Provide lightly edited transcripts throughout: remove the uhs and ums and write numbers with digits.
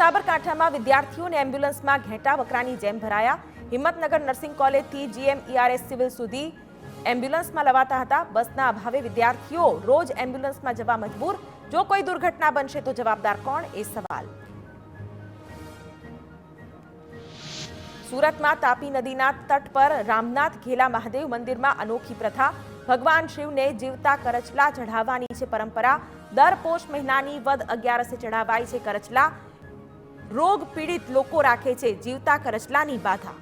સાબરકાંઠામાં વિદ્યાર્થીઓને એમ્બ્યુલન્સમાં ઘેટા વકરાની જેમ ભરાયા। હિંમતનગર નર્સિંગ કોલેજથી GMERS સિવિલ સુધી એમ્બ્યુલન્સમાં લવાતા હતા। બસના અભાવે વિદ્યાર્થીઓ રોજ એમ્બ્યુલન્સમાં જવા મજબૂર। જો કોઈ દુર્ઘટના બનશે તો જવાબદાર કોણ એ સવાલ। સુરતમાં તાપી નદીના તટ પર રામનાથ ઘેલા મહાદેવ મંદિરમાં અનોખી પ્રથા। ભગવાન શિવને જીવતા કરચલા ચઢાવવાની છે પરંપરા। દર પોષ મહિનાની વદ 11 ચઢાવાય છે કરચલા। રોગ પીડિત લોકો રાખે છે જીવતા કરચલાની બાધા।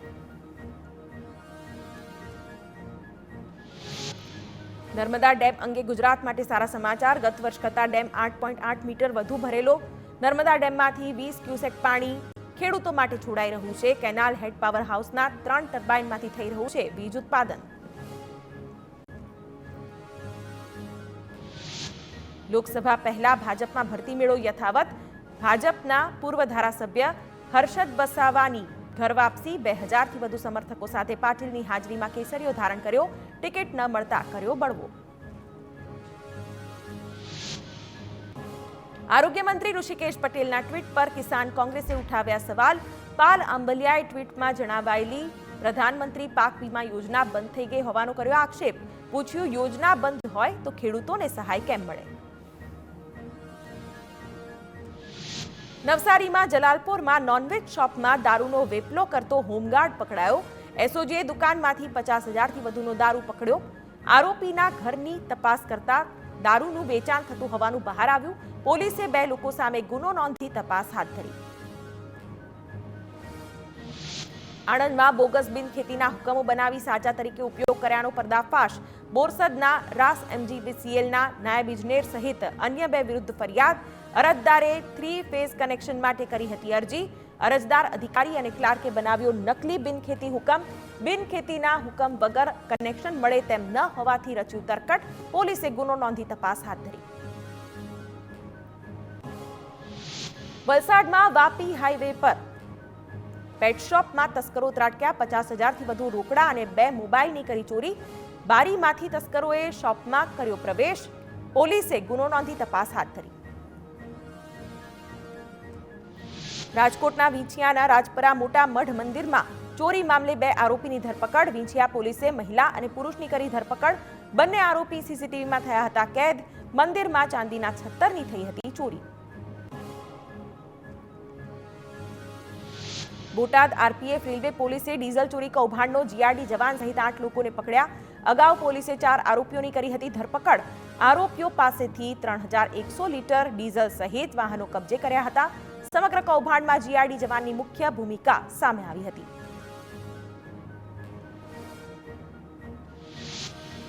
નર્મદા ડેમ અંગે ગુજરાત માટે સારા સમાચાર। ગત વર્ષ કરતા ડેમ 8.8 મીટર વધુ ભરેલો। નર્મદા ડેમમાંથી 20 ક્યુસેક પાણી ખેડૂતો માટે છોડાઈ રહ્યું છે। કેનાલ હેડ પાવર હાઉસના 3 ટર્બાઇનમાંથી થઈ રહ્યું છે વીજ ઉત્પાદન। લોકસભા પહેલા ભાજપમાં ભરતી મેળો યથાવત। ભાજપના પૂર્વ ધારાસભ્ય હર્ષદ વસાવાની ઘર વાપસી। 2000થી વધુ સમર્થકો સાથે પાટીલની હાજરીમાં કેસરીઓ ધારણ કર્યો। ટિકિટ ન મળતા કર્યો બળવો। આરોગ્ય મંત્રી ઋષિકેશ પટેલના ટ્વીટ પર કિસાન કોંગ્રેસે ઉઠાવ્યા સવાલ। પાલ આંબલિયાએ ટ્વીટમાં જણાવાયેલી પ્રધાનમંત્રી પાક વીમા યોજના બંધ થઈ ગઈ હોવાનો કર્યો આક્ષેપ। પૂછ્યું, યોજના બંધ હોય તો ખેડૂતોને સહાય કેમ મળે? નવસારીમાં જલાલપોરમાં નોનવેજ શોપમાં દારૂનો વેપલો કરતો હોમગાર્ડ પકડાયો। એસઓજીએ દુકાનમાંથી 50,000થી વધુનો દારૂ પકડ્યો। આરોપીના ઘરની તપાસ કરતા દારૂનું વેચાણ થતું હોવાનું બહાર આવ્યું। પોલીસે 2 લોકો સામે ગુનો નોંધી તપાસ હાથ ધરી। આણંદમાં બોગસ બિનખેતીના હુકમો બનાવી સાચા તરીકે ઉપયોગ કર્યાનો પર્દાફાશ। બોરસદના રાસ MGBCLના નાયબ ઇજનેર સહિત અન્ય 2 વિરુદ્ધ ફરિયાદ। અરજદારે 3 ફેઝ કનેક્શન માટે કરી હતી અરજી। અરજદાર અધિકારી અને ક્લાર્કે બનાવ્યો નકલી બિનખેતી હુકમ। બિનખેતીના હુકમ વગર કનેક્શન મળે તેમ ન હોવાથી રચ્યું તરકટ। પોલીસે ગુનો નોંધી તપાસ હાથ ધરી। વલસાડમાં વાપી હાઈવે પર પેટ શોપમાં તસ્કરો ત્રાટક્યા। 50,000થી વધુ રોકડા અને 2 મોબાઈલની કરી ચોરી। બારીમાંથી તસ્કરોએ શોપમાં કર્યો પ્રવેશ। પોલીસે ગુનો નોંધી તપાસ હાથ ધરી। રાજકોટના વિંછિયાના રાજપરા મોટા મઢ મંદિરમાં ચોરી મામલે 2 આરોપીની ધરપકડ। વિંછિયા પોલીસે મહિલા અને પુરુષની કરી ધરપકડ। બંને આરોપી સીસીટીવીમાં થયા હતા કેદ। મંદિરમાં ચાંદીના 76ની થઈ હતી ચોરી। બોટાદ RPF રેલવે પોલીસે ડીઝલ ચોરી કૌભાંડનો GRD જવાન સહિત 8 લોકોને પકડ્યા। અગાઉ પોલીસે 4 આરોપીઓની કરી હતી ધરપકડ। આરોપીઓ પાસેથી 3100 લીટર ડીઝલ સહિત વાહનો કબજે કર્યા હતા। સમગ્ર કૌભાંડમાં GRD જવાનની મુખ્ય ભૂમિકા સામે આવી હતી।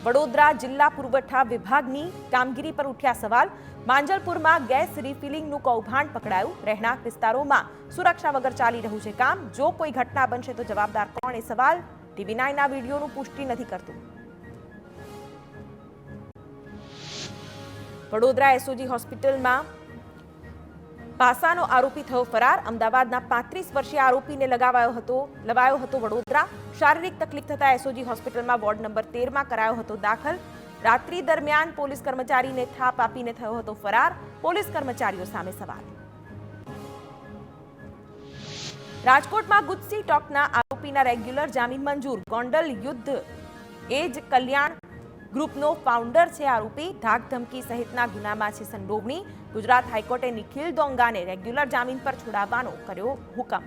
વડોદરા જિલ્લા પુરવઠા વિભાગની કામગીરી પર ઉઠ્યા સવાલ। માંજલપુરમાં ગેસ રિફિલિંગનું કૌભાંડ પકડાયું। રહેણાંક વિસ્તારોમાં સુરક્ષા વગર ચાલી રહ્યું છે કામ। જો કોઈ ઘટના બનશે તો જવાબદાર કોણ એ સવાલ। TV9ના વિડીયોનું પુષ્ટિ નથી કરતું। વડોદરા SOG હોસ્પિટલમાં પાસાનો આરોપી થયો ફરાર। અમદાવાદના 35 વર્ષીય આરોપીને લવાયો હતો વડોદરા। શારીરિક તકલીફ થતા SOG હોસ્પિટલમાં વોર્ડ નંબર 13માં કરાયો હતો દાખલ। રાત્રિ દરમિયાન પોલીસ કર્મચારીને થાપ આપીને થયો હતો ફરાર। પોલીસ કર્મચારીઓ સામે સવાલ। રાજકોટમાં ગુજસી ટોકના આરોપીના રેગ્યુલર જામીન મંજૂર। ગોંડલ યુદ્ધ એજ કલ્યાણ ગ્રુપનો ફાઉન્ડર છે આરોપી। ધાક ધમકી સહિતના ગુનામાં છે સંડોવણી। ગુજરાત હાઈકોર્ટે નિખિલ ડોંગાને રેગ્યુલર જામીન પર છોડાવવાનો કર્યો હુકમ।